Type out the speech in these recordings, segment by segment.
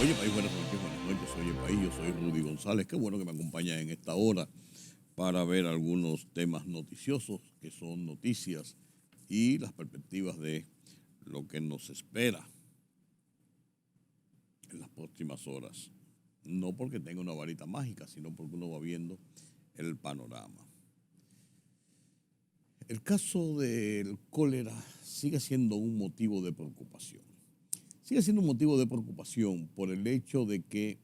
Oye, país, buenas noches, soy el país, yo soy Rudy González. Qué bueno que me acompaña en esta hora para ver algunos temas noticiosos que son noticias y las perspectivas de lo que nos espera en las próximas horas. No porque tenga una varita mágica, sino porque uno va viendo el panorama. El caso del cólera sigue siendo un motivo de preocupación. Sigue siendo un motivo de preocupación por el hecho de que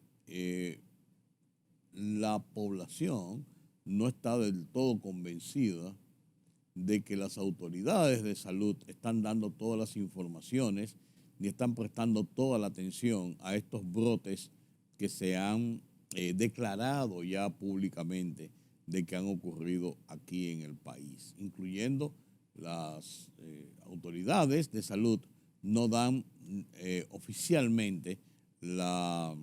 la población no está del todo convencida de que las autoridades de salud están dando todas las informaciones ni están prestando toda la atención a estos brotes que se han declarado ya públicamente de que han ocurrido aquí en el país, incluyendo las autoridades de salud no dan oficialmente la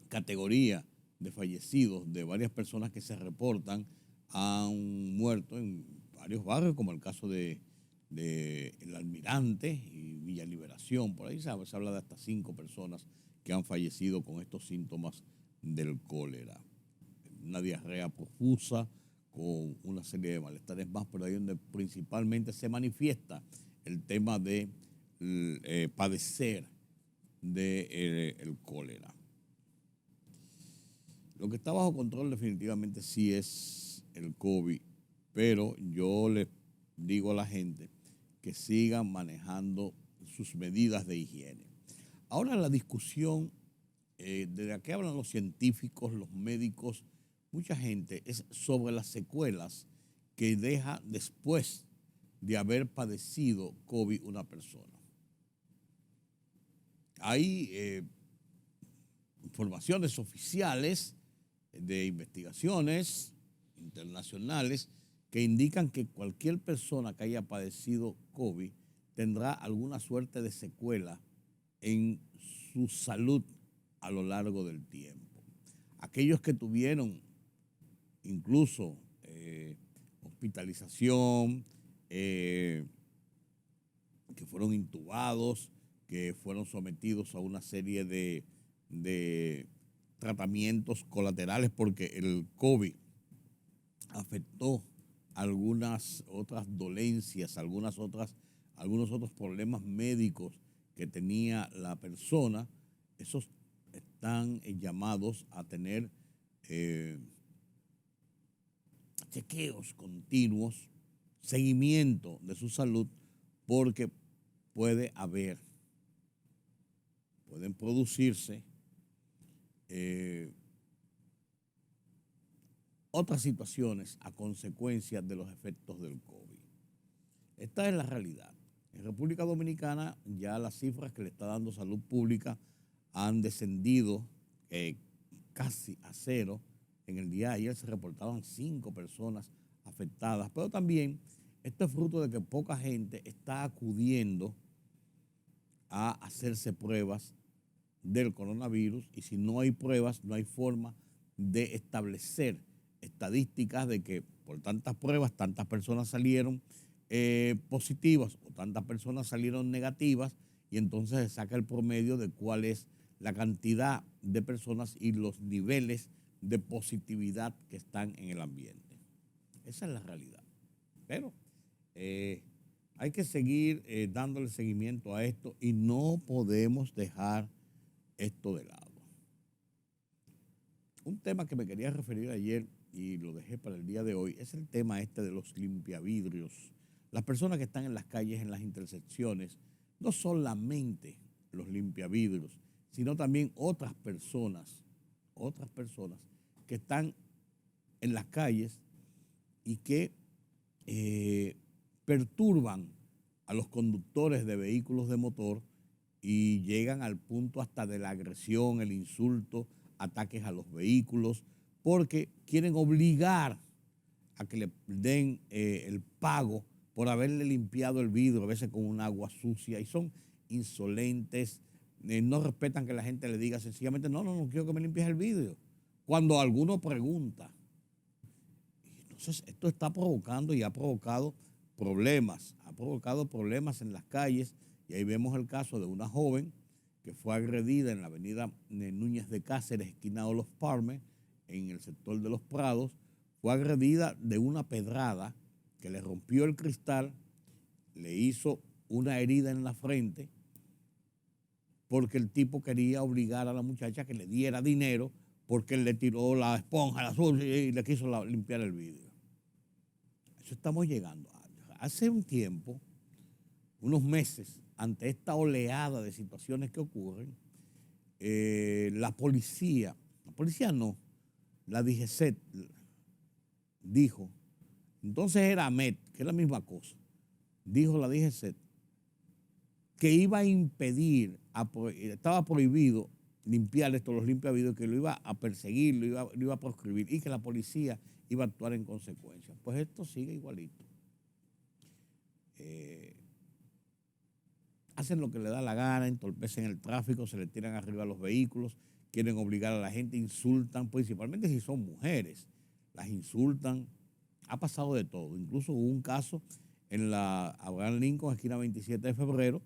categoría de fallecidos de varias personas que se reportan han muerto en varios barrios, como el caso de El Almirante y Villa Liberación. Por ahí se habla de hasta 5 personas que han fallecido con estos síntomas del cólera. Una diarrea profusa con una serie de malestares más, pero ahí donde principalmente se manifiesta el tema de padecer del cólera. Lo que está bajo control definitivamente sí es el COVID, pero yo les digo a la gente que sigan manejando sus medidas de higiene. Ahora la discusión de la que hablan los científicos, los médicos, mucha gente, es sobre las secuelas que deja después de haber padecido COVID una persona. Hay informaciones oficiales de investigaciones internacionales que indican que cualquier persona que haya padecido COVID tendrá alguna suerte de secuela en su salud a lo largo del tiempo. Aquellos que tuvieron incluso hospitalización, que fueron intubados, que fueron sometidos a una serie de tratamientos colaterales porque el COVID afectó algunas otras dolencias, algunos otros problemas médicos que tenía la persona. Esos están llamados a tener chequeos continuos, seguimiento de su salud, porque pueden producirse otras situaciones a consecuencia de los efectos del COVID. Esta es la realidad. En República Dominicana ya las cifras que le está dando salud pública han descendido casi a cero. En el día de ayer se reportaban 5 personas afectadas, pero también esto es fruto de que poca gente está acudiendo a hacerse pruebas del coronavirus, y si no hay pruebas, no hay forma de establecer estadísticas de que por tantas pruebas, tantas personas salieron positivas o tantas personas salieron negativas, y entonces se saca el promedio de cuál es la cantidad de personas y los niveles de positividad que están en el ambiente. Esa es la realidad. Pero hay que seguir dándole seguimiento a esto y no podemos dejar esto de lado. Un tema que me quería referir ayer y lo dejé para el día de hoy es el tema este de los limpiavidrios. Las personas que están en las calles, en las intersecciones, no solamente los limpiavidrios, sino también otras personas que están en las calles y que perturban a los conductores de vehículos de motor y llegan al punto hasta de la agresión, el insulto, ataques a los vehículos, porque quieren obligar a que le den el pago por haberle limpiado el vidrio, a veces con un agua sucia, y son insolentes, no respetan que la gente le diga sencillamente, no quiero que me limpies el vidrio, cuando alguno pregunta. Entonces, esto está provocando y ha provocado problemas en las calles, y ahí vemos el caso de una joven que fue agredida en la avenida Núñez de Cáceres, esquina de Los Palmes, en el sector de Los Prados, fue agredida de una pedrada que le rompió el cristal, le hizo una herida en la frente, porque el tipo quería obligar a la muchacha que le diera dinero porque él le tiró la esponja, la azul, y le quiso limpiar el vidrio. Eso estamos llegando. Hace un tiempo, unos meses, ante esta oleada de situaciones que ocurren, la policía no, la DGCET dijo, entonces era AMET, que es la misma cosa, dijo la DGCET que iba a impedir, estaba prohibido limpiar esto, los limpiavidrios, que lo iba a perseguir, lo iba a proscribir y que la policía iba a actuar en consecuencia. Pues esto sigue igualito. Hacen lo que le da la gana, entorpecen el tráfico, se le tiran arriba a los vehículos, quieren obligar a la gente, insultan, principalmente si son mujeres, las insultan. Ha pasado de todo. Incluso hubo un caso en la Abraham Lincoln, esquina 27 de febrero,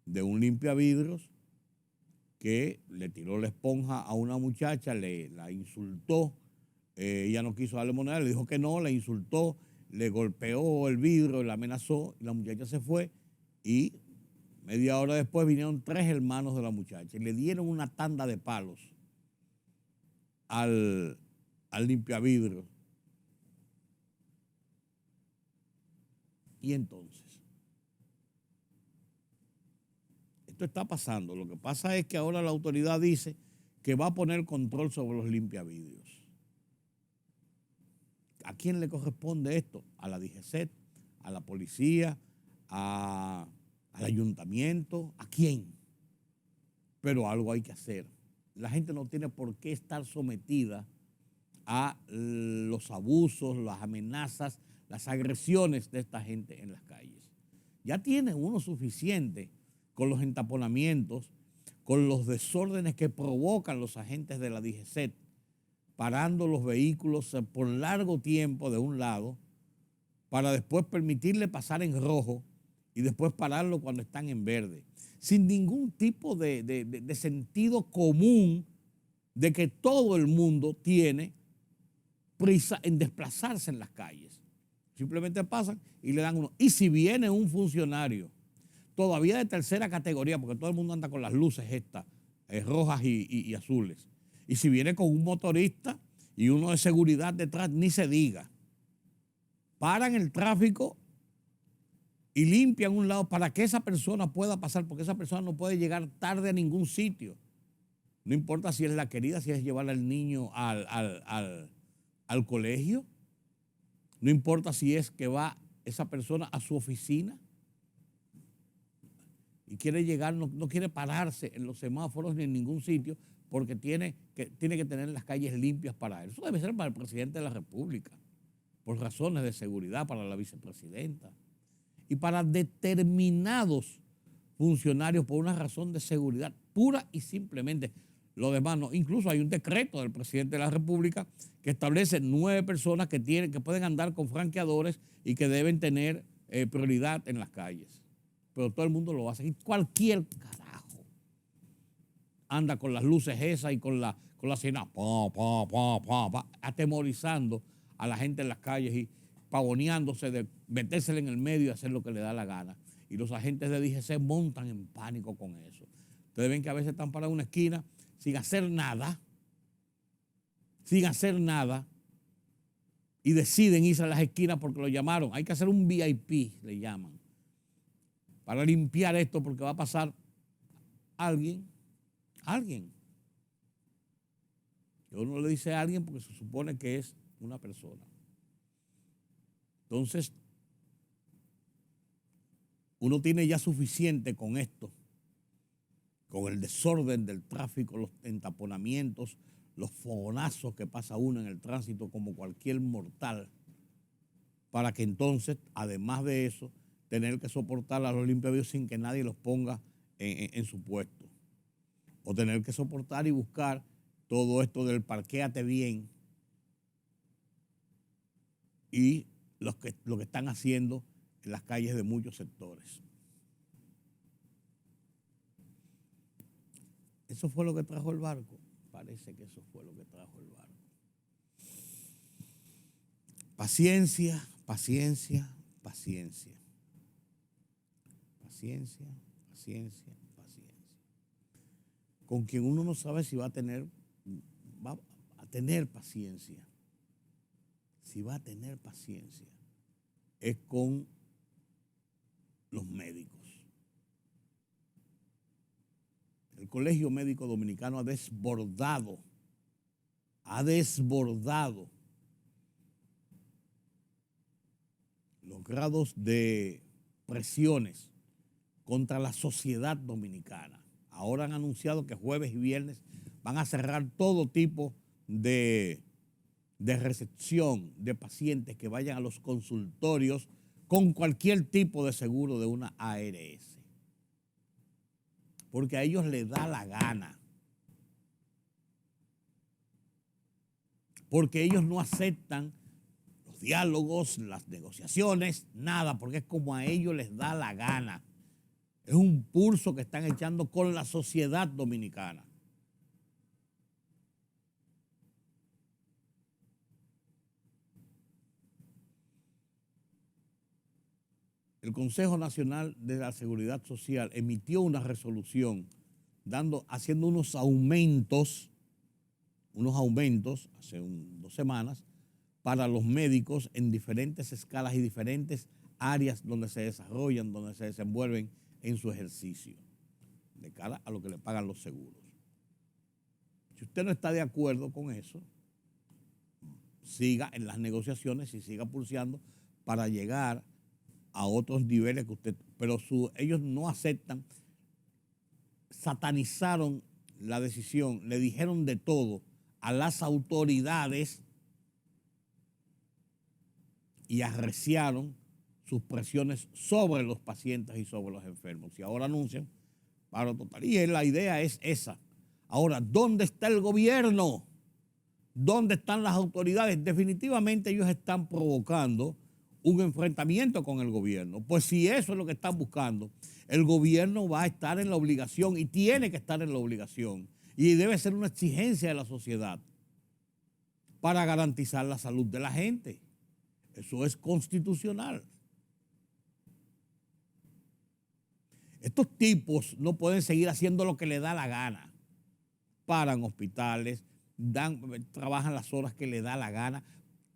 de un limpiavidrios que le tiró la esponja a una muchacha, la insultó, ella no quiso darle moneda, le dijo que no, la insultó, le golpeó el vidrio, la amenazó, y la muchacha se fue, y media hora después vinieron 3 hermanos de la muchacha y le dieron una tanda de palos al limpiavidrios. Y entonces, esto está pasando. Lo que pasa es que ahora la autoridad dice que va a poner control sobre los limpiavidrios. ¿A quién le corresponde esto? A la DGCET, a la policía, al ayuntamiento, ¿a quién? Pero algo hay que hacer. La gente no tiene por qué estar sometida a los abusos, las amenazas, las agresiones de esta gente en las calles. Ya tiene uno suficiente con los entaponamientos, con los desórdenes que provocan los agentes de la DGCET, parando los vehículos por largo tiempo de un lado, para después permitirle pasar en rojo y después pararlo cuando están en verde, sin ningún tipo de sentido común de que todo el mundo tiene prisa en desplazarse en las calles. Simplemente pasan y le dan uno. Y si viene un funcionario todavía de tercera categoría, porque todo el mundo anda con las luces estas, rojas y azules, y si viene con un motorista y uno de seguridad detrás, ni se diga, paran el tráfico y limpian un lado para que esa persona pueda pasar, porque esa persona no puede llegar tarde a ningún sitio. No importa si es la querida, si es llevar al niño al colegio, no importa si es que va esa persona a su oficina y quiere llegar, no quiere pararse en los semáforos ni en ningún sitio porque tiene que tener las calles limpias para él. Eso debe ser para el presidente de la República, por razones de seguridad, para la vicepresidenta y para determinados funcionarios por una razón de seguridad pura y simplemente. Lo demás no. Incluso hay un decreto del presidente de la República que establece 9 personas que pueden andar con franqueadores y que deben tener prioridad en las calles. Pero todo el mundo lo hace. Y cualquier carajo anda con las luces esas y con la sirena, atemorizando a la gente en las calles y pavoneándose de metérsele en el medio y hacer lo que le da la gana. Y los agentes de DGC montan en pánico con eso. Ustedes ven que a veces están parados en una esquina sin hacer nada, y deciden irse a las esquinas porque lo llamaron. Hay que hacer un VIP, le llaman, para limpiar esto porque va a pasar alguien. Yo no le dice a alguien porque se supone que es una persona. Entonces, uno tiene ya suficiente con esto, con el desorden del tráfico, los entaponamientos, los fogonazos que pasa uno en el tránsito como cualquier mortal, para que entonces, además de eso, tener que soportar a los limpiavidrios sin que nadie los ponga en su puesto. O tener que soportar y buscar todo esto del parquéate bien y lo que están haciendo en las calles de muchos sectores. Eso fue lo que trajo el barco. Parece que eso fue lo que trajo el barco. Paciencia, paciencia, paciencia. Paciencia, paciencia, paciencia. Con quien uno no sabe si va a tener paciencia. Si va a tener paciencia, es con los médicos. El Colegio Médico Dominicano ha desbordado los grados de presiones contra la sociedad dominicana. Ahora han anunciado que jueves y viernes van a cerrar todo tipo de recepción de pacientes que vayan a los consultorios con cualquier tipo de seguro de una ARS. Porque a ellos les da la gana. Porque ellos no aceptan los diálogos, las negociaciones, nada, porque es como a ellos les da la gana. Es un pulso que están echando con la sociedad dominicana. El Consejo Nacional de la Seguridad Social emitió una resolución haciendo unos aumentos hace 2 semanas para los médicos en diferentes escalas y diferentes áreas donde se desarrollan, donde se desenvuelven en su ejercicio, de cara a lo que le pagan los seguros. Si usted no está de acuerdo con eso, siga en las negociaciones y siga pulseando para llegar a otros niveles que usted, pero ellos no aceptan, satanizaron la decisión, le dijeron de todo a las autoridades y arreciaron sus presiones sobre los pacientes y sobre los enfermos. Y ahora anuncian paro total. Y la idea es esa. Ahora, ¿dónde está el gobierno? ¿Dónde están las autoridades? Definitivamente ellos están provocando un enfrentamiento con el gobierno. Pues si eso es lo que están buscando, el gobierno va a estar en la obligación y tiene que estar en la obligación y debe ser una exigencia de la sociedad para garantizar la salud de la gente. Eso es constitucional. Estos tipos no pueden seguir haciendo lo que les da la gana. Paran hospitales, trabajan las horas que les da la gana,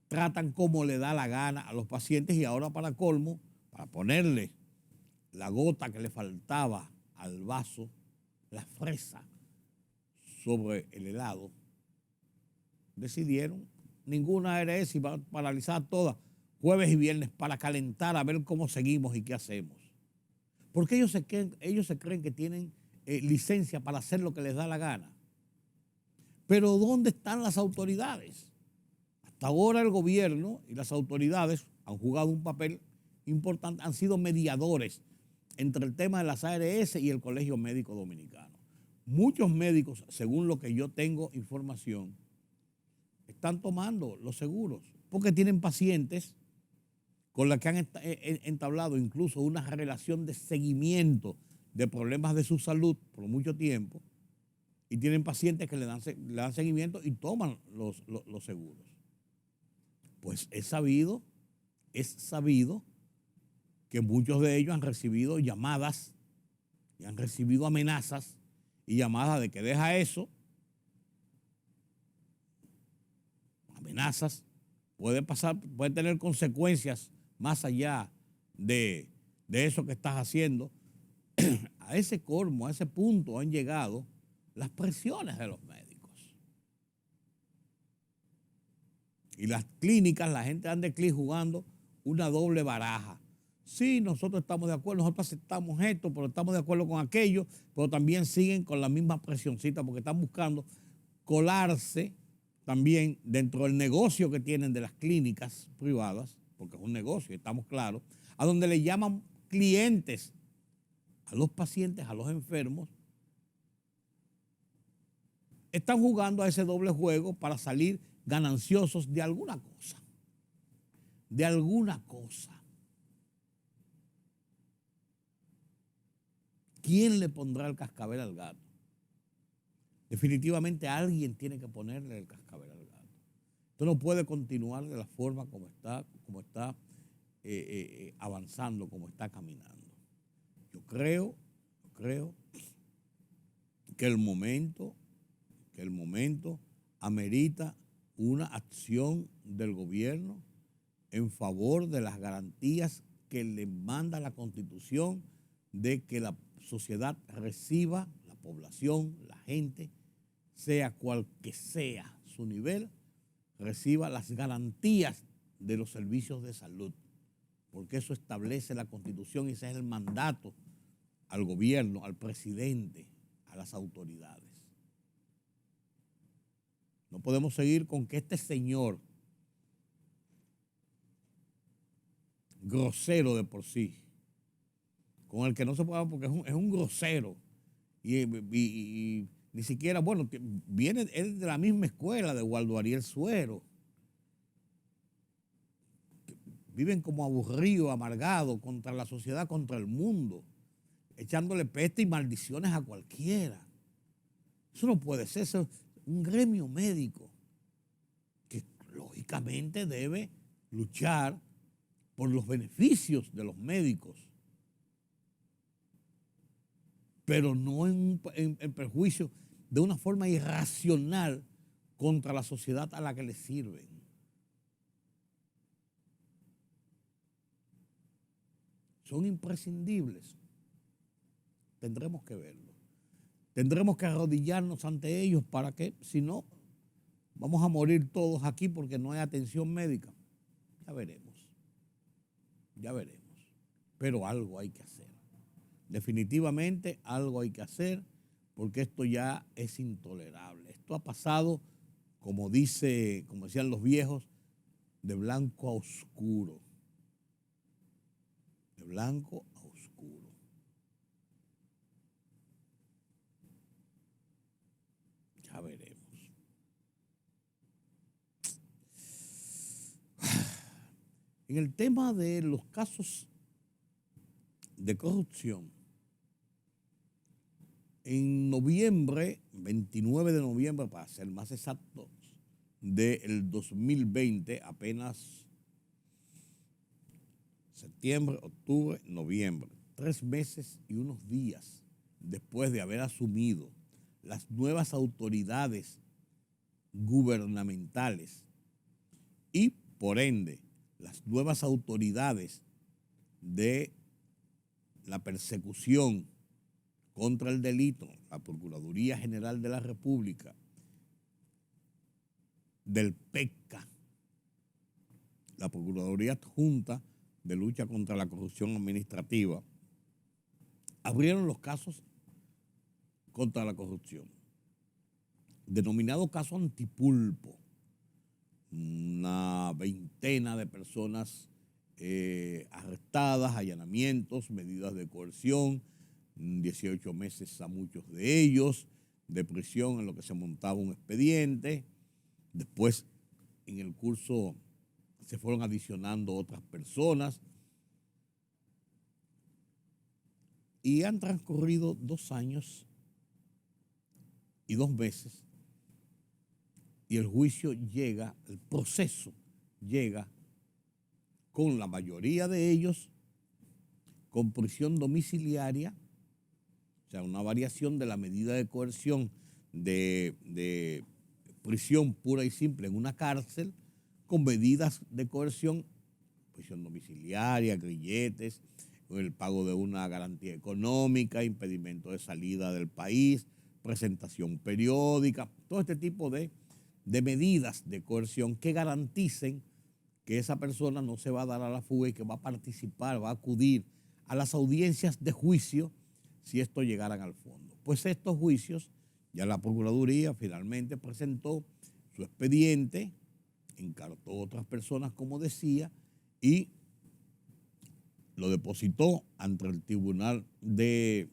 tratan como le da la gana a los pacientes y ahora para colmo, para ponerle la gota que le faltaba al vaso, la fresa sobre el helado, decidieron ninguna ARS y va a paralizar todas jueves y viernes para calentar a ver cómo seguimos y qué hacemos. Porque ellos se creen que tienen licencia para hacer lo que les da la gana. Pero ¿dónde están las autoridades? Hasta ahora el gobierno y las autoridades han jugado un papel importante, han sido mediadores entre el tema de las ARS y el Colegio Médico Dominicano. Muchos médicos, según lo que yo tengo información, están tomando los seguros porque tienen pacientes con los que han entablado incluso una relación de seguimiento de problemas de su salud por mucho tiempo y tienen pacientes que le dan seguimiento y toman los seguros. Pues es sabido que muchos de ellos han recibido llamadas y han recibido amenazas y llamadas de que deja eso, amenazas, puede tener consecuencias más allá de eso que estás haciendo. A ese colmo, a ese punto han llegado las presiones de los médicos. Y las clínicas, la gente anda aquí jugando una doble baraja. Sí, nosotros estamos de acuerdo, nosotros aceptamos esto, pero estamos de acuerdo con aquello, pero también siguen con la misma presioncita porque están buscando colarse también dentro del negocio que tienen de las clínicas privadas, porque es un negocio, estamos claros, a donde le llaman clientes a los pacientes, a los enfermos. Están jugando a ese doble juego para salir gananciosos de alguna cosa. De alguna cosa. ¿Quién le pondrá el cascabel al gato? Definitivamente alguien tiene que ponerle el cascabel al gato. Esto no puede continuar de la forma como está avanzando, como está caminando. Yo creo que el momento amerita una acción del gobierno en favor de las garantías que le manda la Constitución de que la sociedad reciba, la población, la gente, sea cual que sea su nivel, reciba las garantías de los servicios de salud, porque eso establece la Constitución y ese es el mandato al gobierno, al presidente, a las autoridades. No podemos seguir con que este señor, grosero de por sí, con el que no se puede hablar porque es un grosero, y ni siquiera, bueno, viene él de la misma escuela de Waldo Ariel Suero. Viven como aburridos, amargados contra la sociedad, contra el mundo, echándole peste y maldiciones a cualquiera. Eso no puede ser. Eso es un gremio médico que lógicamente debe luchar por los beneficios de los médicos, pero no en perjuicio de una forma irracional contra la sociedad a la que le sirven. Son imprescindibles. Tendremos que verlo. Tendremos que arrodillarnos ante ellos para que, si no, vamos a morir todos aquí porque no hay atención médica. Ya veremos. Ya veremos. Pero algo hay que hacer. Definitivamente algo hay que hacer porque esto ya es intolerable. Esto ha pasado, como decían los viejos, de blanco a oscuro. De blanco a oscuro. Ya veremos. En el tema de los casos de corrupción, en noviembre, 29 de noviembre, para ser más exactos, del 2020, apenas septiembre, octubre, noviembre, 3 meses y unos días después de haber asumido las nuevas autoridades gubernamentales y, por ende, las nuevas autoridades de la persecución contra el delito, la Procuraduría General de la República, del PECCA, la Procuraduría Adjunta de Lucha contra la Corrupción Administrativa, abrieron los casos contra la corrupción, denominado caso Antipulpo. Una veintena de personas arrestadas, allanamientos, medidas de coerción, 18 meses a muchos de ellos de prisión en lo que se montaba un expediente. Después, en el curso, se fueron adicionando otras personas y han transcurrido 2 años y 2 meses y el juicio llega, el proceso llega con la mayoría de ellos con prisión domiciliaria, o sea, una variación de la medida de coerción de prisión pura y simple en una cárcel, con medidas de coerción, prisión domiciliaria, grilletes, el pago de una garantía económica, impedimento de salida del país, presentación periódica, todo este tipo de medidas de coerción que garanticen que esa persona no se va a dar a la fuga y que va a participar, va a acudir a las audiencias de juicio si estos llegaran al fondo. Pues estos juicios, ya la Procuraduría finalmente presentó su expediente, encartó a otras personas, como decía, y lo depositó ante el tribunal de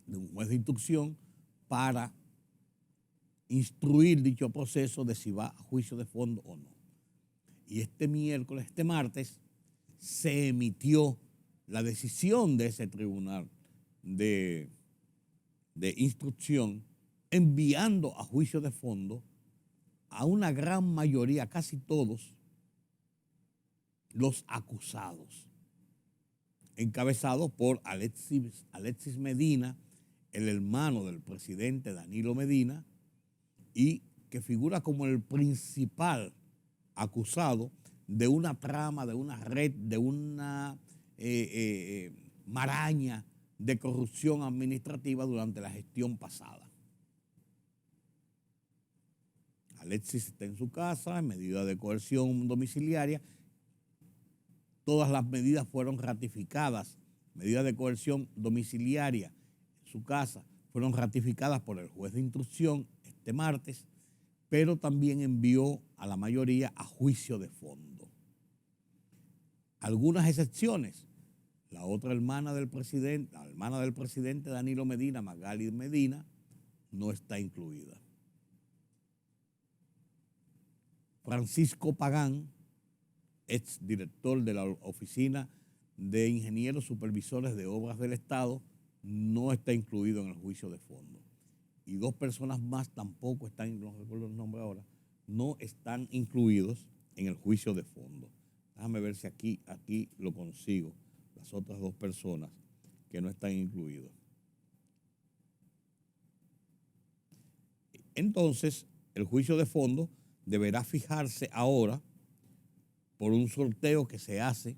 un juez de instrucción para instruir dicho proceso de si va a juicio de fondo o no. Y este martes, se emitió la decisión de ese tribunal de instrucción enviando a juicio de fondo a una gran mayoría, casi todos, los acusados, encabezados por Alexis Medina, el hermano del presidente Danilo Medina, y que figura como el principal acusado de una trama, de una red, de una maraña de corrupción administrativa durante la gestión pasada. Alexis está en su casa en medida de coerción domiciliaria. Todas las medidas fueron ratificadas. Medidas de coerción domiciliaria en su casa fueron ratificadas por el juez de instrucción este martes, pero también envió a la mayoría a juicio de fondo. Algunas excepciones. La otra hermana del presidente, la hermana del presidente Danilo Medina, Magali Medina, no está incluida. Francisco Pagán, exdirector de la Oficina de Ingenieros Supervisores de Obras del Estado, no está incluido en el juicio de fondo. Y dos personas más tampoco están, no recuerdo el nombre ahora, no están incluidos en el juicio de fondo. Déjame ver si aquí lo consigo, las otras dos personas que no están incluidos. Entonces, el juicio de fondo deberá fijarse ahora por un sorteo que se hace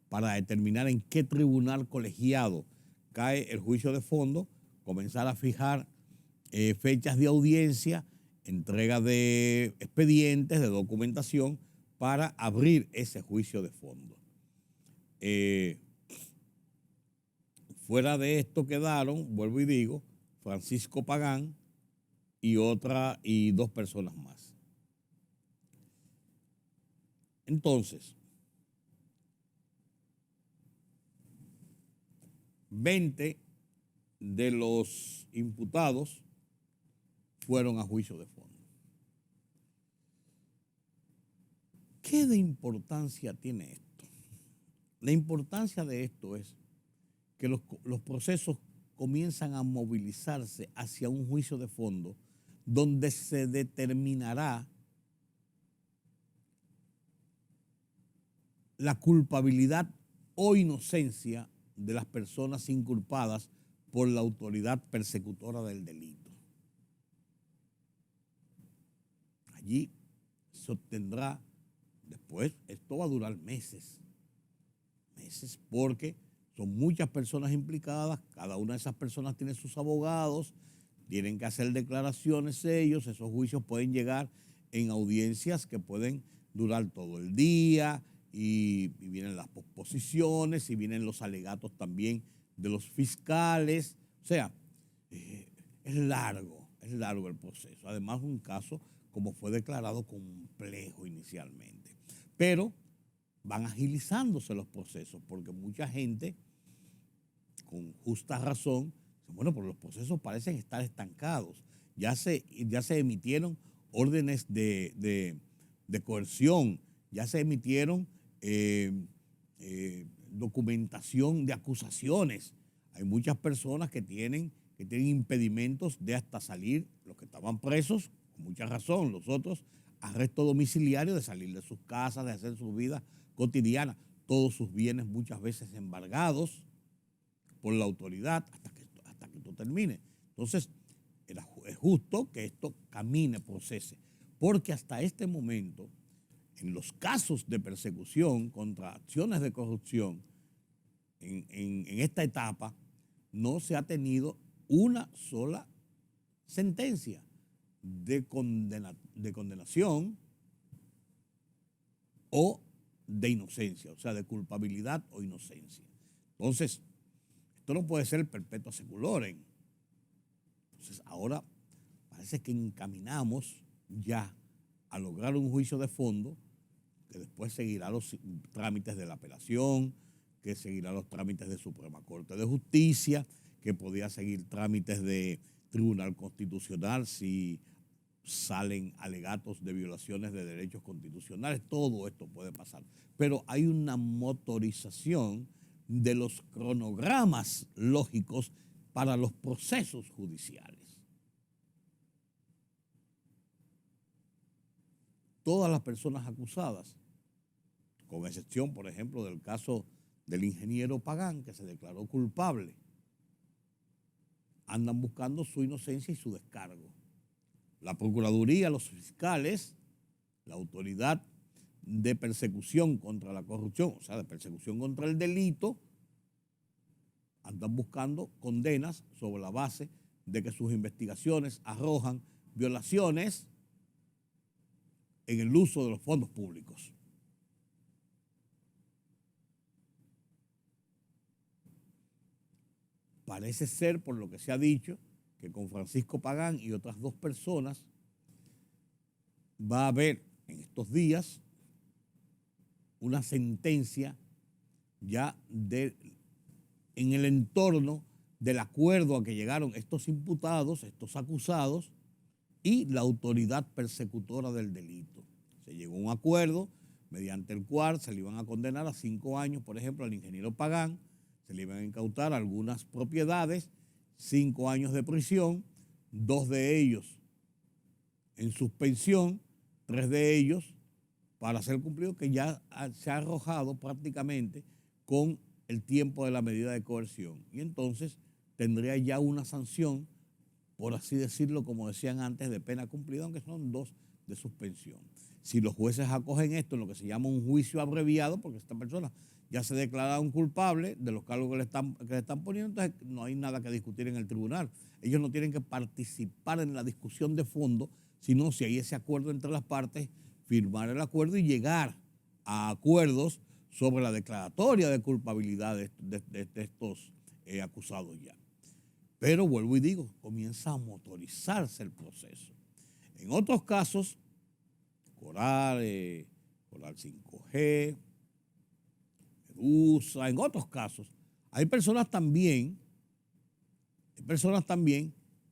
para determinar en qué tribunal colegiado cae el juicio de fondo, comenzar a fijar fechas de audiencia, entrega de expedientes, de documentación, para abrir ese juicio de fondo. Fuera de esto quedaron, vuelvo y digo, Francisco Pagán y dos personas más. Entonces, 20 de los imputados fueron a juicio de fondo. ¿Qué de importancia tiene esto? La importancia de esto es que los procesos comienzan a movilizarse hacia un juicio de fondo donde se determinará la culpabilidad o inocencia de las personas inculpadas por la autoridad persecutora del delito. Allí se obtendrá, después, esto va a durar meses, porque son muchas personas implicadas, cada una de esas personas tiene sus abogados, tienen que hacer declaraciones ellos, esos juicios pueden llegar en audiencias que pueden durar todo el día, y vienen las posposiciones y vienen los alegatos también de los fiscales. O sea, es largo el proceso. Además, un caso, como fue declarado, complejo inicialmente. Pero van agilizándose los procesos porque mucha gente, con justa razón, dice, bueno, pero los procesos parecen estar estancados. Ya se emitieron órdenes de coerción, ya se emitieron documentación de acusaciones. Hay muchas personas que tienen impedimentos de hasta salir, los que estaban presos, con mucha razón, los otros, arresto domiciliario de salir de sus casas, de hacer su vida cotidiana, todos sus bienes muchas veces embargados por la autoridad hasta que esto termine. Entonces, es justo que esto camine, procese, porque hasta este momento, en los casos de persecución contra acciones de corrupción, en esta etapa, no se ha tenido una sola sentencia de condenación o de inocencia, o sea, de culpabilidad o inocencia. Entonces, esto no puede ser perpetua seculorem. Entonces, ahora parece que encaminamos ya a lograr un juicio de fondo que después seguirá los trámites de la apelación, que seguirá los trámites de Suprema Corte de Justicia, que podría seguir trámites de Tribunal Constitucional si salen alegatos de violaciones de derechos constitucionales. Todo esto puede pasar. Pero hay una motorización de los cronogramas lógicos para los procesos judiciales. todas las personas acusadas, con excepción, por ejemplo, del caso del ingeniero Pagán, que se declaró culpable, andan buscando su inocencia y su descargo. La Procuraduría, los fiscales, la autoridad de persecución contra la corrupción, o sea, de persecución contra el delito, andan buscando condenas sobre la base de que sus investigaciones arrojan violaciones en el uso de los fondos públicos. Parece ser, por lo que se ha dicho, que con Francisco Pagán y otras 2 personas va a haber en estos días una sentencia ya en el entorno del acuerdo a que llegaron estos imputados, estos acusados y la autoridad persecutora del delito. Se llegó a un acuerdo mediante el cual se le iban a condenar a 5 años, por ejemplo, al ingeniero Pagán, se le iban a incautar algunas propiedades, 5 años de prisión, 2 de ellos en suspensión, 3 de ellos para ser cumplido, que ya se ha arrojado prácticamente con el tiempo de la medida de coerción. Y entonces tendría ya una sanción, por así decirlo, como decían antes, de pena cumplida, aunque son 2 de suspensión. Si los jueces acogen esto en lo que se llama un juicio abreviado, porque esta persona ya se declara un culpable de los cargos que le están poniendo, entonces no hay nada que discutir en el tribunal. Ellos no tienen que participar en la discusión de fondo, sino si hay ese acuerdo entre las partes, firmar el acuerdo y llegar a acuerdos sobre la declaratoria de culpabilidad de estos acusados ya. Pero vuelvo y digo, comienza a motorizarse el proceso. En otros casos, Coral 5G, Medusa, en otros casos, hay personas también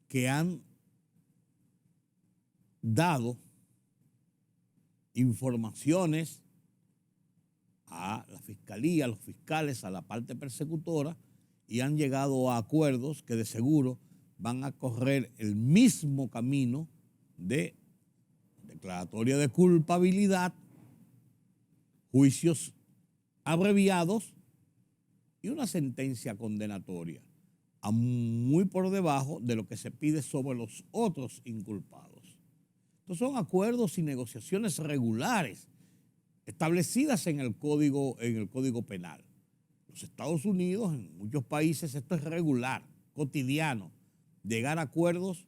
que han dado informaciones a la fiscalía, a los fiscales, a la parte persecutora, y han llegado a acuerdos que de seguro van a correr el mismo camino de declaratoria de culpabilidad, juicios abreviados y una sentencia condenatoria, muy por debajo de lo que se pide sobre los otros inculpados. Estos son acuerdos y negociaciones regulares establecidas en el Código Penal. Los Estados Unidos, en muchos países, esto es regular, cotidiano, llegar a acuerdos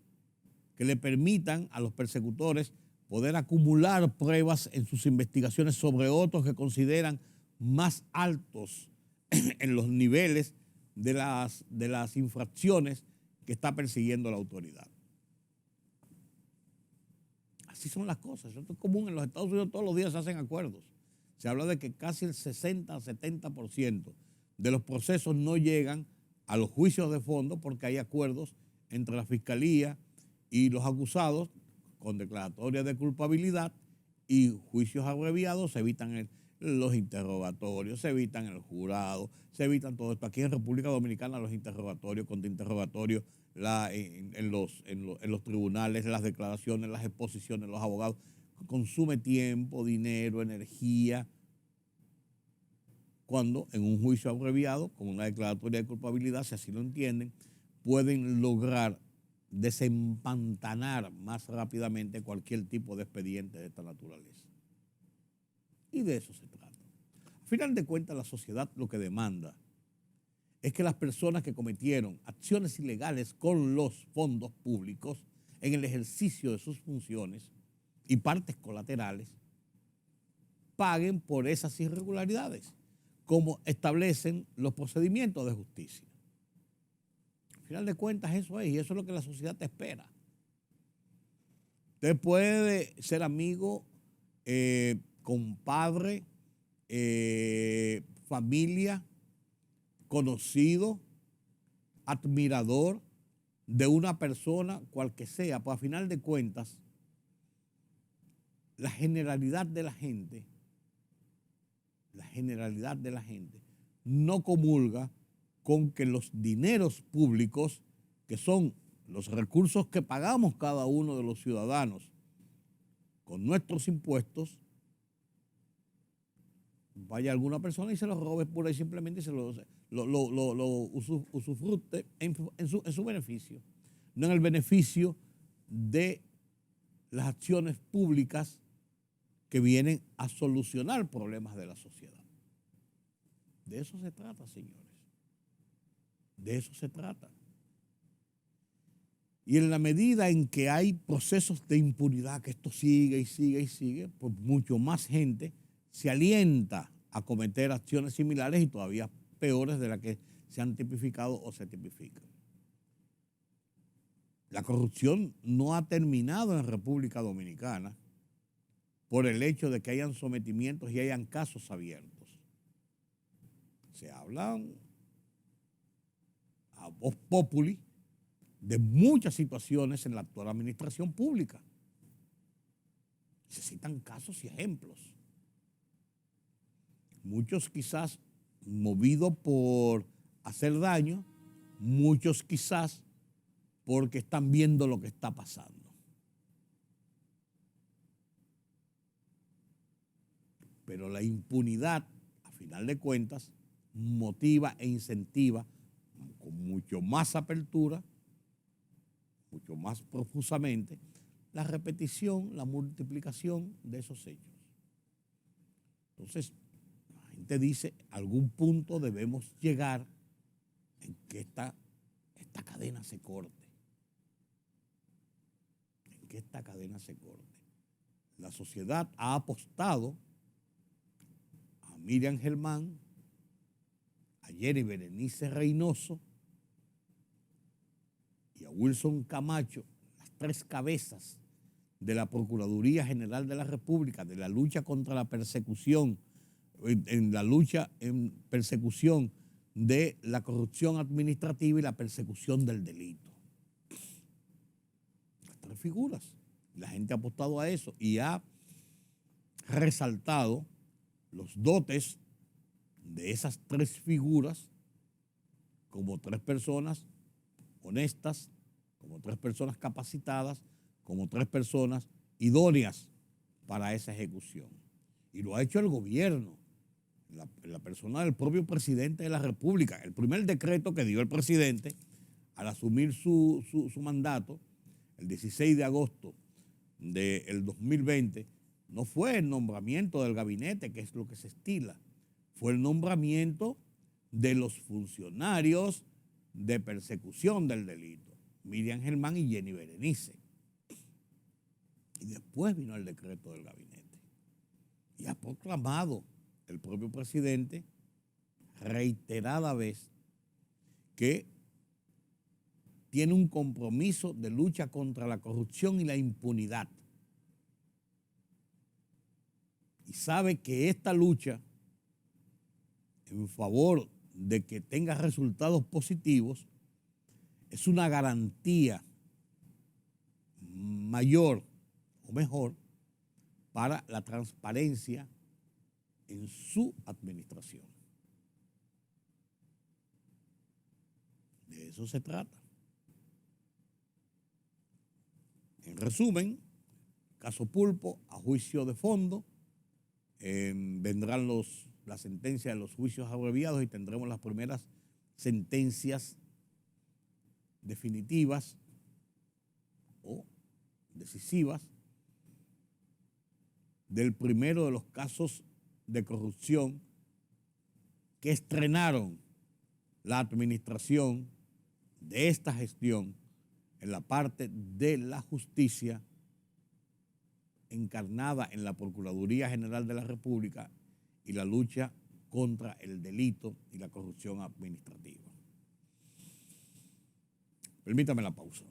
que le permitan a los persecutores poder acumular pruebas en sus investigaciones sobre otros que consideran más altos en los niveles de las infracciones que está persiguiendo la autoridad. Así son las cosas. Esto es común en los Estados Unidos, todos los días se hacen acuerdos. Se habla de que casi el 60-70% de los procesos no llegan a los juicios de fondo porque hay acuerdos entre la fiscalía y los acusados con declaratoria de culpabilidad y juicios abreviados. Se evitan los interrogatorios, se evitan el jurado, se evitan todo esto. Aquí en República Dominicana los interrogatorios, contrainterrogatorios, en los tribunales, las declaraciones, las exposiciones, los abogados, consume tiempo, dinero, energía, cuando en un juicio abreviado, con una declaratoria de culpabilidad, si así lo entienden, pueden lograr desempantanar más rápidamente cualquier tipo de expediente de esta naturaleza. Y de eso se trata. Al final de cuentas, la sociedad lo que demanda es que las personas que cometieron acciones ilegales con los fondos públicos en el ejercicio de sus funciones y partes colaterales paguen por esas irregularidades, como establecen los procedimientos de justicia. Al final de cuentas eso es, y eso es lo que la sociedad te espera. Usted puede ser amigo, compadre, familia, conocido, admirador de una persona, cual que sea, pues a final de cuentas, la generalidad de la gente no comulga con que los dineros públicos, que son los recursos que pagamos cada uno de los ciudadanos con nuestros impuestos, vaya alguna persona y se lo robe pura y simplemente y se lo usufructe en su beneficio, no en el beneficio de las acciones públicas que vienen a solucionar problemas de la sociedad. De eso se trata, señores. De eso se trata. Y en la medida en que hay procesos de impunidad, que esto sigue y sigue y sigue, pues mucho más gente se alienta a cometer acciones similares y todavía peores de las que se han tipificado o se tipifican. La corrupción no ha terminado en República Dominicana por el hecho de que hayan sometimientos y hayan casos abiertos. Se hablan a voz populi de muchas situaciones en la actual administración pública. Se citan casos y ejemplos. Muchos quizás movidos por hacer daño, muchos quizás porque están viendo lo que está pasando. Pero la impunidad, a final de cuentas, motiva e incentiva con mucho más apertura, mucho más profusamente, la repetición, la multiplicación de esos hechos. Entonces, la gente dice, a algún punto debemos llegar en que esta cadena se corte. En que esta cadena se corte. La sociedad ha apostado a Miriam Germán, a Jenny Berenice Reynoso y a Wilson Camacho, las tres cabezas de la Procuraduría General de la República, de la lucha contra la persecución, en la lucha en persecución de la corrupción administrativa y la persecución del delito. Las tres figuras. La gente ha apostado a eso y ha resaltado los dotes de esas tres figuras como tres personas honestas, como tres personas capacitadas, como tres personas idóneas para esa ejecución. Y lo ha hecho el gobierno, la persona del propio presidente de la República. El primer decreto que dio el presidente al asumir su mandato, el 16 de agosto del 2020, no fue el nombramiento del gabinete, que es lo que se estila, fue el nombramiento de los funcionarios de persecución del delito, Miriam Germán y Jenny Berenice. Y después vino el decreto del gabinete. Y ha proclamado el propio presidente reiterada vez que tiene un compromiso de lucha contra la corrupción y la impunidad. Y sabe que esta lucha en favor de que tenga resultados positivos es una garantía mayor o mejor para la transparencia en su administración. De eso se trata. En resumen, caso Pulpo a juicio de fondo, vendrán las sentencias de los juicios abreviados y tendremos las primeras sentencias definitivas o decisivas del primero de los casos de corrupción que estrenaron la administración de esta gestión en la parte de la justicia encarnada en la Procuraduría General de la República y la lucha contra el delito y la corrupción administrativa. Permítame la pausa.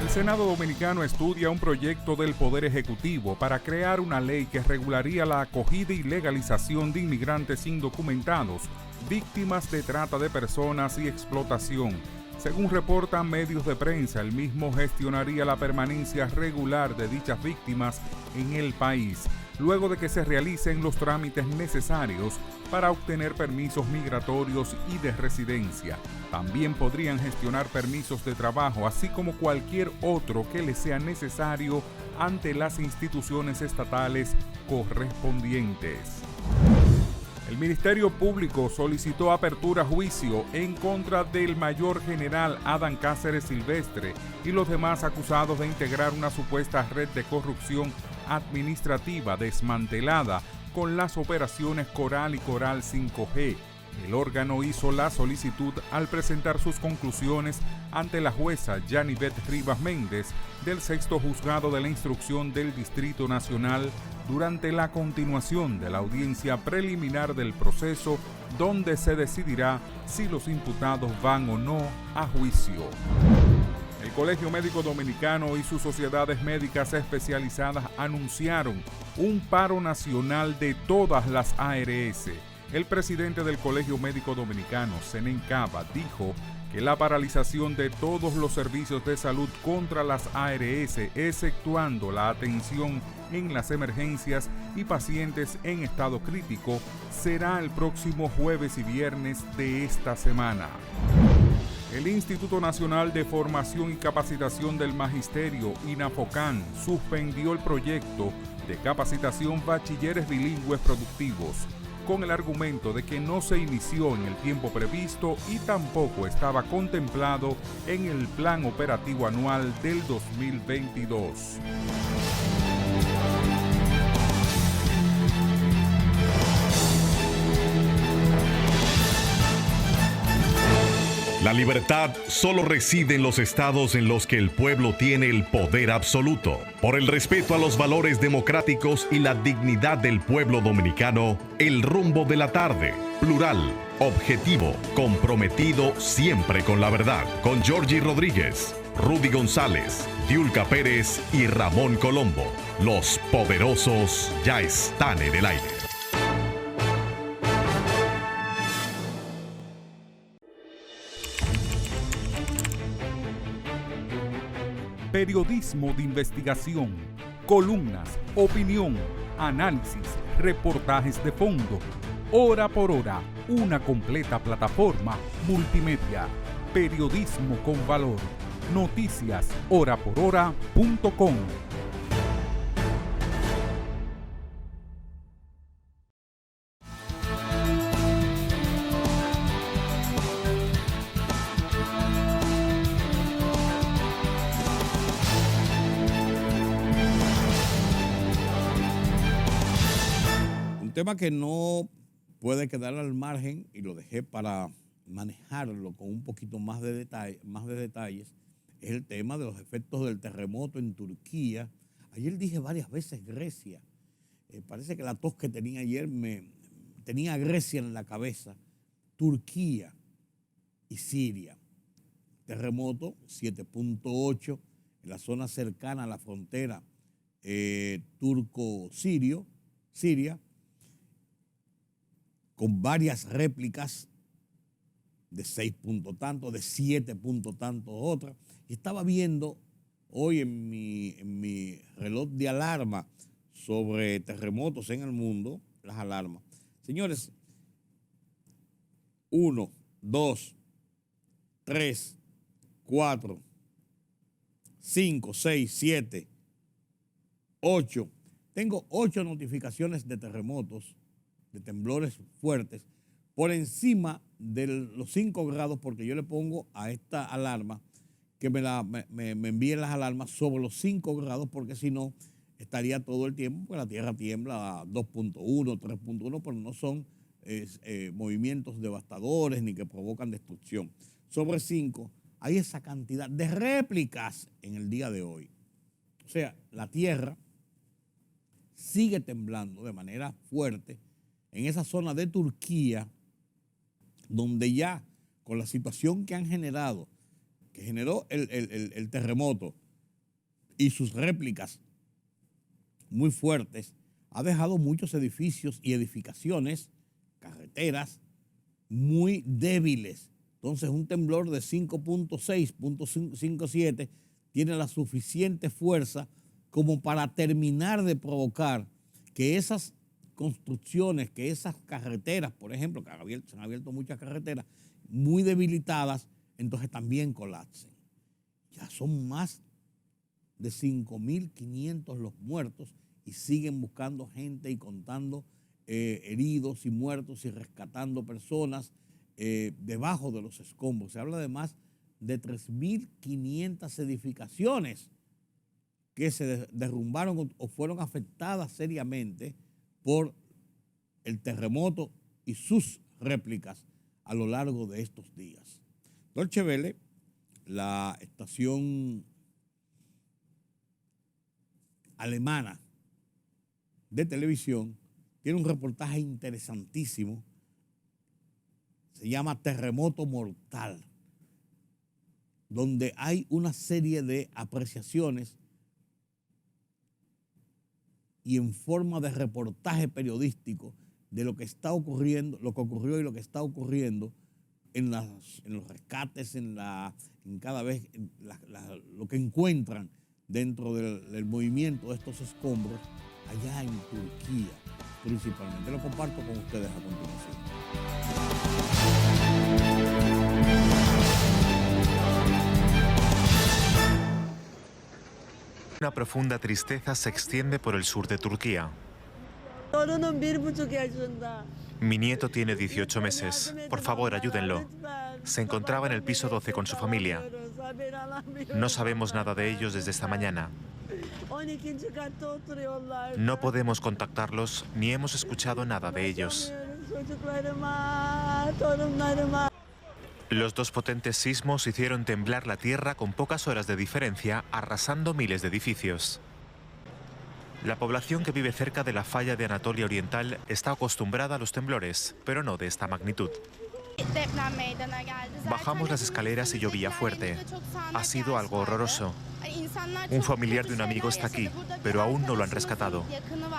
El Senado Dominicano estudia un proyecto del Poder Ejecutivo para crear una ley que regularía la acogida y legalización de inmigrantes indocumentados, víctimas de trata de personas y explotación. Según reportan medios de prensa, el mismo gestionaría la permanencia regular de dichas víctimas en el país. luego de que se realicen los trámites necesarios para obtener permisos migratorios y de residencia. También podrían gestionar permisos de trabajo, así como cualquier otro que les sea necesario ante las instituciones estatales correspondientes. El Ministerio Público solicitó apertura a juicio en contra del mayor general Adán Cáceres Silvestre y los demás acusados de integrar una supuesta red de corrupción administrativa desmantelada con las operaciones Coral y Coral 5G. El órgano hizo la solicitud al presentar sus conclusiones ante la jueza Yanivet Rivas Méndez del Sexto Juzgado de la Instrucción del Distrito Nacional durante la continuación de la audiencia preliminar del proceso, donde se decidirá si los imputados van o no a juicio. El Colegio Médico Dominicano y sus sociedades médicas especializadas anunciaron un paro nacional de todas las ARS. El presidente del Colegio Médico Dominicano, Zenén Cava, dijo que la paralización de todos los servicios de salud contra las ARS, exceptuando la atención en las emergencias y pacientes en estado crítico, será el próximo jueves y viernes de esta semana. El Instituto Nacional de Formación y Capacitación del Magisterio, INAFOCAN, suspendió el proyecto de capacitación Bachilleres Bilingües Productivos, con el argumento de que no se inició en el tiempo previsto y tampoco estaba contemplado en el Plan Operativo Anual del 2022. La libertad solo reside en los estados en los que el pueblo tiene el poder absoluto. Por el respeto a los valores democráticos y la dignidad del pueblo dominicano, El Rumbo de la Tarde, plural, objetivo, comprometido siempre con la verdad. Con Georgie Rodríguez, Rudy González, Diulca Pérez y Ramón Colombo. Los poderosos ya están en el aire. Periodismo de investigación, columnas, opinión, análisis, reportajes de fondo. Hora por hora, una completa plataforma multimedia. Periodismo con valor. Noticias horaporhora.com. Tema que no puede quedar al margen y lo dejé para manejarlo con un poquito más de detalles, es el tema de los efectos del terremoto en Turquía. Ayer dije varias veces Grecia. Parece que la tos que tenía ayer tenía Grecia en la cabeza. Turquía y Siria. Terremoto 7.8 en la zona cercana a la frontera turco-siria, con varias réplicas de 6 puntos tanto, de 7 puntos tanto otras. Y estaba viendo hoy en mi reloj de alarma sobre terremotos en el mundo, las alarmas. Señores, 1, 2, 3, 4, 5, 6, 7, 8. Tengo 8 notificaciones de terremotos, de temblores fuertes, por encima de los 5 grados, porque yo le pongo a esta alarma que me envíen las alarmas sobre los 5 grados, porque si no, estaría todo el tiempo, porque la Tierra tiembla a 2.1, 3.1, pero no son movimientos devastadores ni que provocan destrucción. Sobre 5 hay esa cantidad de réplicas en el día de hoy. O sea, la Tierra sigue temblando de manera fuerte en esa zona de Turquía, donde ya con la situación que han generado, que generó el terremoto y sus réplicas muy fuertes, ha dejado muchos edificios y edificaciones, carreteras muy débiles. Entonces un temblor de 5.6, 5.7 tiene la suficiente fuerza como para terminar de provocar que esas construcciones, que esas carreteras, por ejemplo, que se han abierto muchas carreteras muy debilitadas, entonces también colapsen. Ya son más de 5.500 los muertos y siguen buscando gente y contando heridos y muertos y rescatando personas debajo de los escombros. Se habla de más de 3.500 edificaciones que se derrumbaron o fueron afectadas seriamente por el terremoto y sus réplicas a lo largo de estos días. Deutsche Welle, la estación alemana de televisión, tiene un reportaje interesantísimo, se llama Terremoto Mortal, donde hay una serie de apreciaciones y en forma de reportaje periodístico de lo que está ocurriendo, lo que ocurrió y lo que está ocurriendo en los rescates, lo que encuentran dentro del movimiento de estos escombros allá en Turquía, principalmente. Lo comparto con ustedes a continuación. Una profunda tristeza se extiende por el sur de Turquía. Mi nieto tiene 18 meses. Por favor, ayúdenlo. Se encontraba en el piso 12 con su familia. No sabemos nada de ellos desde esta mañana. No podemos contactarlos ni hemos escuchado nada de ellos. Los dos potentes sismos hicieron temblar la tierra con pocas horas de diferencia, arrasando miles de edificios. La población que vive cerca de la falla de Anatolia Oriental está acostumbrada a los temblores, pero no de esta magnitud. Bajamos las escaleras y llovía fuerte. Ha sido algo horroroso. Un familiar de un amigo está aquí, pero aún no lo han rescatado.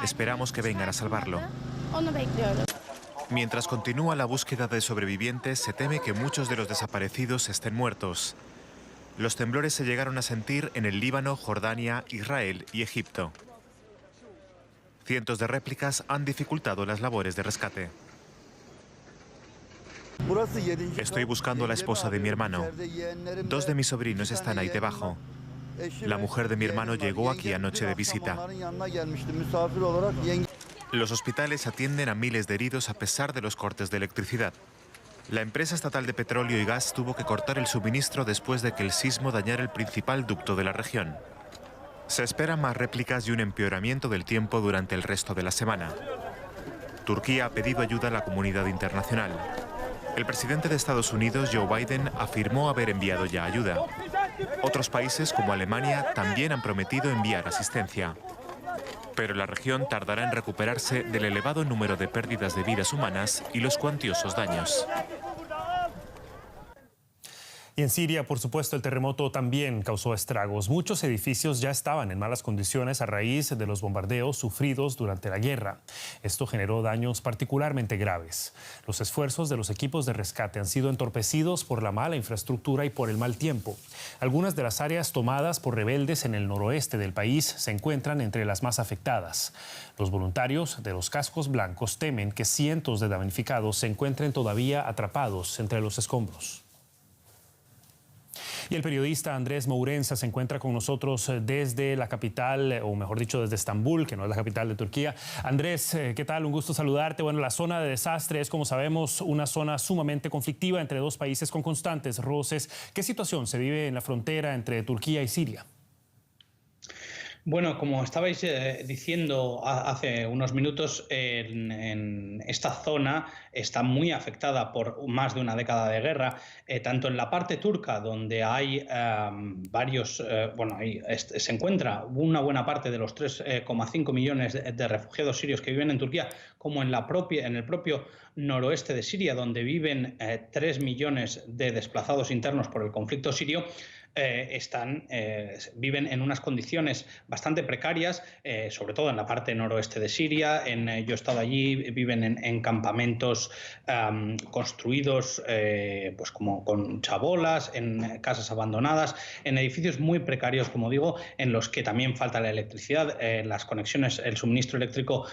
Esperamos que vengan a salvarlo. Mientras continúa la búsqueda de sobrevivientes, se teme que muchos de los desaparecidos estén muertos. Los temblores se llegaron a sentir en el Líbano, Jordania, Israel y Egipto. Cientos de réplicas han dificultado las labores de rescate. Estoy buscando a la esposa de mi hermano. Dos de mis sobrinos están ahí debajo. La mujer de mi hermano llegó aquí anoche de visita. Los hospitales atienden a miles de heridos a pesar de los cortes de electricidad. La empresa estatal de petróleo y gas tuvo que cortar el suministro después de que el sismo dañara el principal ducto de la región. Se esperan más réplicas y un empeoramiento del tiempo durante el resto de la semana. Turquía ha pedido ayuda a la comunidad internacional. El presidente de Estados Unidos, Joe Biden, afirmó haber enviado ya ayuda. Otros países, como Alemania, también han prometido enviar asistencia. Pero la región tardará en recuperarse del elevado número de pérdidas de vidas humanas y los cuantiosos daños. Y en Siria, por supuesto, el terremoto también causó estragos. Muchos edificios ya estaban en malas condiciones a raíz de los bombardeos sufridos durante la guerra. Esto generó daños particularmente graves. Los esfuerzos de los equipos de rescate han sido entorpecidos por la mala infraestructura y por el mal tiempo. Algunas de las áreas tomadas por rebeldes en el noroeste del país se encuentran entre las más afectadas. Los voluntarios de los cascos blancos temen que cientos de damnificados se encuentren todavía atrapados entre los escombros. Y el periodista Andrés Mourenza se encuentra con nosotros desde la capital, o mejor dicho, desde Estambul, que no es la capital de Turquía. Andrés, ¿qué tal? Un gusto saludarte. Bueno, la zona de desastre es, como sabemos, una zona sumamente conflictiva entre dos países con constantes roces. ¿Qué situación se vive en la frontera entre Turquía y Siria? Bueno, como estabais diciendo hace unos minutos, en esta zona está muy afectada por más de una década de guerra, tanto en la parte turca, donde hay se encuentra una buena parte de los 3,5 millones de refugiados sirios que viven en Turquía, como en el propio noroeste de Siria, donde viven 3 millones de desplazados internos por el conflicto sirio. viven en unas condiciones bastante precarias, sobre todo en la parte noroeste de Siria. Yo he estado allí, viven en campamentos construidos pues como con chabolas, en casas abandonadas, en edificios muy precarios, como digo, en los que también falta la electricidad. Las conexiones, el suministro eléctrico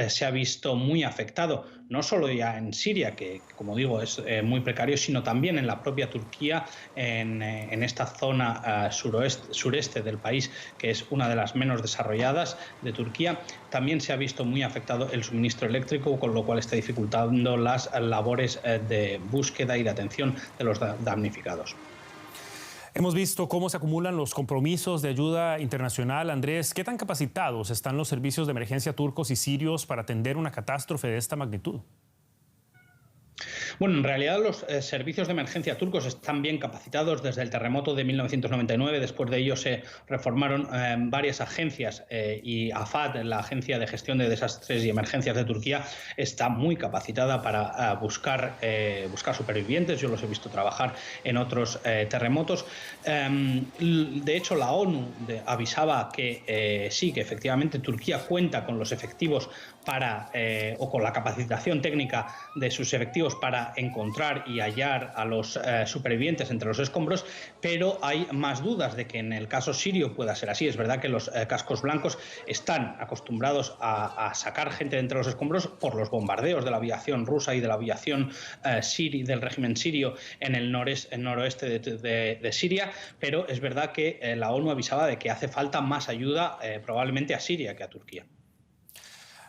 se ha visto muy afectado, no solo ya en Siria, que como digo es muy precario, sino también en la propia Turquía, en esta zona sureste del país, que es una de las menos desarrolladas de Turquía. También se ha visto muy afectado el suministro eléctrico, con lo cual está dificultando las labores de búsqueda y de atención de los damnificados. Hemos visto cómo se acumulan los compromisos de ayuda internacional. Andrés, ¿qué tan capacitados están los servicios de emergencia turcos y sirios para atender una catástrofe de esta magnitud? Bueno, en realidad los servicios de emergencia turcos están bien capacitados desde el terremoto de 1999. Después de ello se reformaron varias agencias y AFAD, la Agencia de Gestión de Desastres y Emergencias de Turquía, está muy capacitada para buscar supervivientes. Yo los he visto trabajar en otros terremotos. De hecho, la ONU avisaba que sí, que efectivamente Turquía cuenta con los efectivos o con la capacitación técnica de sus efectivos para encontrar y hallar a los supervivientes entre los escombros, pero hay más dudas de que en el caso sirio pueda ser así. Es verdad que los cascos blancos están acostumbrados a sacar gente de entre los escombros por los bombardeos de la aviación rusa y de la aviación del régimen sirio en el noroeste de Siria, pero es verdad que la ONU avisaba de que hace falta más ayuda probablemente a Siria que a Turquía.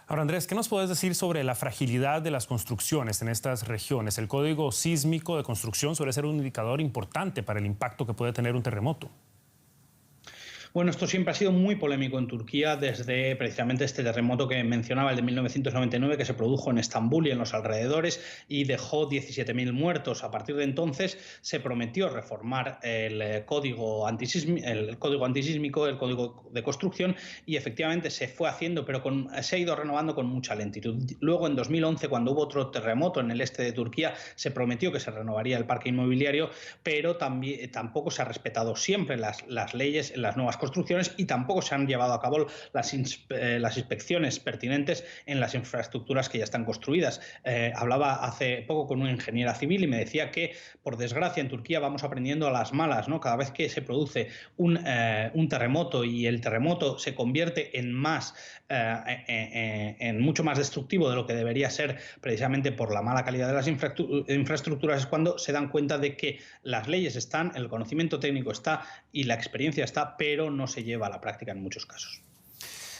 Ahora, Andrés, ¿qué nos puedes decir sobre la fragilidad de las construcciones en estas regiones? El código sísmico de construcción suele ser un indicador importante para el impacto que puede tener un terremoto. Bueno, esto siempre ha sido muy polémico en Turquía desde precisamente este terremoto que mencionaba, el de 1999, que se produjo en Estambul y en los alrededores y dejó 17.000 muertos. A partir de entonces se prometió reformar el código antisísmico, el código de construcción, y efectivamente se fue haciendo, pero se ha ido renovando con mucha lentitud. Luego, en 2011, cuando hubo otro terremoto en el este de Turquía, se prometió que se renovaría el parque inmobiliario, pero tampoco se ha respetado siempre las leyes en las nuevas construcciones y tampoco se han llevado a cabo las inspecciones pertinentes en las infraestructuras que ya están construidas. Hablaba hace poco con una ingeniera civil y me decía que, por desgracia, en Turquía vamos aprendiendo a las malas, ¿no? Cada vez que se produce un terremoto y el terremoto se convierte en mucho más destructivo de lo que debería ser, precisamente por la mala calidad de las infraestructuras, es cuando se dan cuenta de que las leyes están, el conocimiento técnico está y la experiencia está, pero no se lleva a la práctica en muchos casos.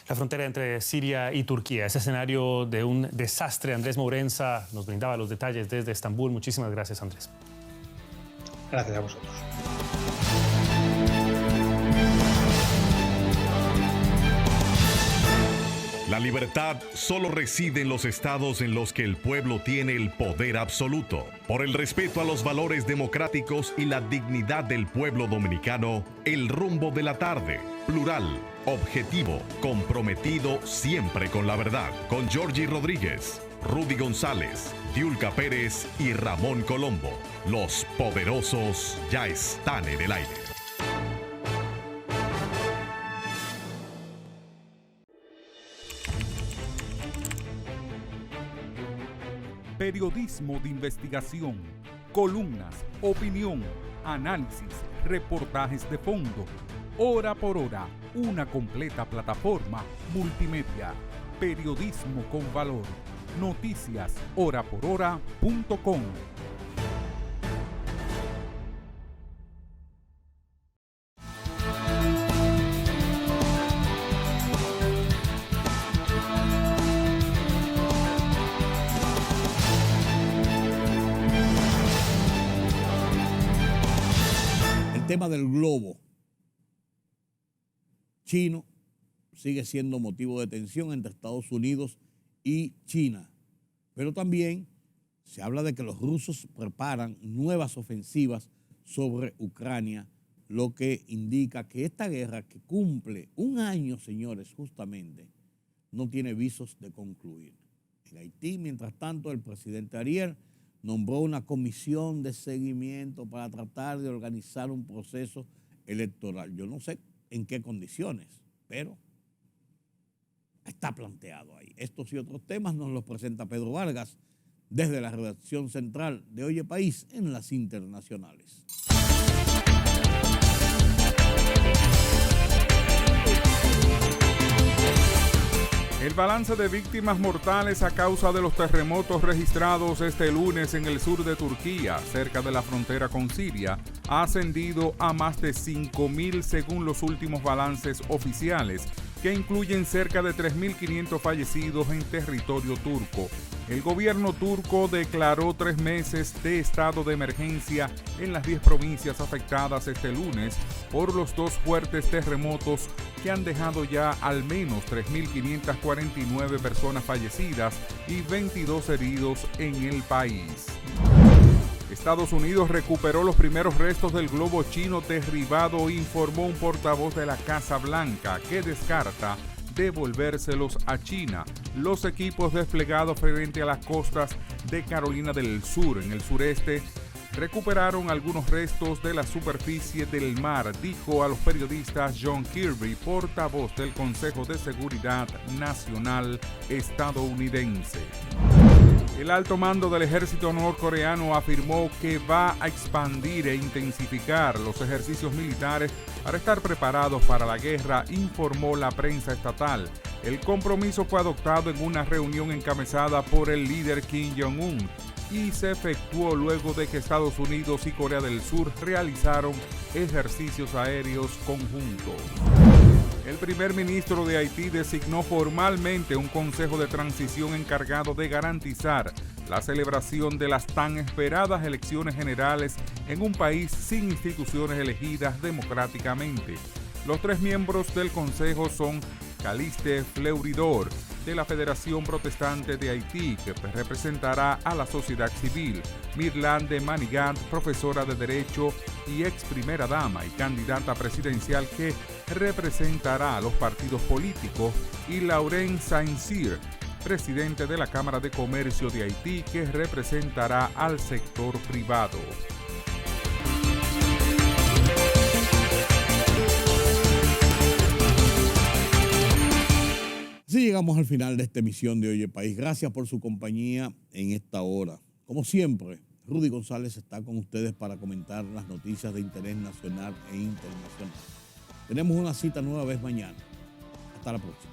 La frontera entre Siria y Turquía, ese escenario de un desastre. Andrés Mourenza nos brindaba los detalles desde Estambul. Muchísimas gracias, Andrés. Gracias a vosotros. La libertad solo reside en los estados en los que el pueblo tiene el poder absoluto. Por el respeto a los valores democráticos y la dignidad del pueblo dominicano, El Rumbo de la Tarde, plural, objetivo, comprometido siempre con la verdad. Con Georgie Rodríguez, Rudy González, Diulca Pérez y Ramón Colombo. Los poderosos ya están en el aire. Periodismo de investigación, columnas, opinión, análisis, reportajes de fondo. Hora por hora, una completa plataforma multimedia. Periodismo con valor. Noticias horaporhora.com. El tema del globo chino sigue siendo motivo de tensión entre Estados Unidos y China, pero también se habla de que los rusos preparan nuevas ofensivas sobre Ucrania, lo que indica que esta guerra, que cumple un año, señores, justamente, no tiene visos de concluir. En Haití, mientras tanto, el presidente Ariel nombró una comisión de seguimiento para tratar de organizar un proceso electoral. Yo no sé en qué condiciones, pero está planteado ahí. Estos y otros temas nos los presenta Pedro Vargas desde la redacción central de Oye País en las internacionales. El balance de víctimas mortales a causa de los terremotos registrados este lunes en el sur de Turquía, cerca de la frontera con Siria, ha ascendido a más de 5.000 según los últimos balances oficiales, que incluyen cerca de 3.500 fallecidos en territorio turco. El gobierno turco declaró 3 meses de estado de emergencia en las 10 provincias afectadas este lunes por los 2 fuertes terremotos que han dejado ya al menos 3.549 personas fallecidas y 22 heridos en el país. Estados Unidos recuperó los primeros restos del globo chino derribado, informó un portavoz de la Casa Blanca, que descarta devolvérselos a China. Los equipos desplegados frente a las costas de Carolina del Sur, en el sureste, recuperaron algunos restos de la superficie del mar, dijo a los periodistas John Kirby, portavoz del Consejo de Seguridad Nacional estadounidense. El alto mando del ejército norcoreano afirmó que va a expandir e intensificar los ejercicios militares para estar preparados para la guerra, informó la prensa estatal. El compromiso fue adoptado en una reunión encabezada por el líder Kim Jong-un y se efectuó luego de que Estados Unidos y Corea del Sur realizaron ejercicios aéreos conjuntos. El primer ministro de Haití designó formalmente un consejo de transición encargado de garantizar la celebración de las tan esperadas elecciones generales en un país sin instituciones elegidas democráticamente. Los 3 miembros del consejo son Caliste Fleuridor, de la Federación Protestante de Haití, que representará a la sociedad civil, Mirland de Manigat, profesora de Derecho y ex primera dama y candidata presidencial, que representará a los partidos políticos, y Laurent Saint-Cyr, presidente de la Cámara de Comercio de Haití, que representará al sector privado. Así llegamos al final de esta emisión de Oye País. Gracias por su compañía en esta hora. Como siempre, Rudy González está con ustedes para comentar las noticias de interés nacional e internacional. Tenemos una cita nueva vez mañana. Hasta la próxima.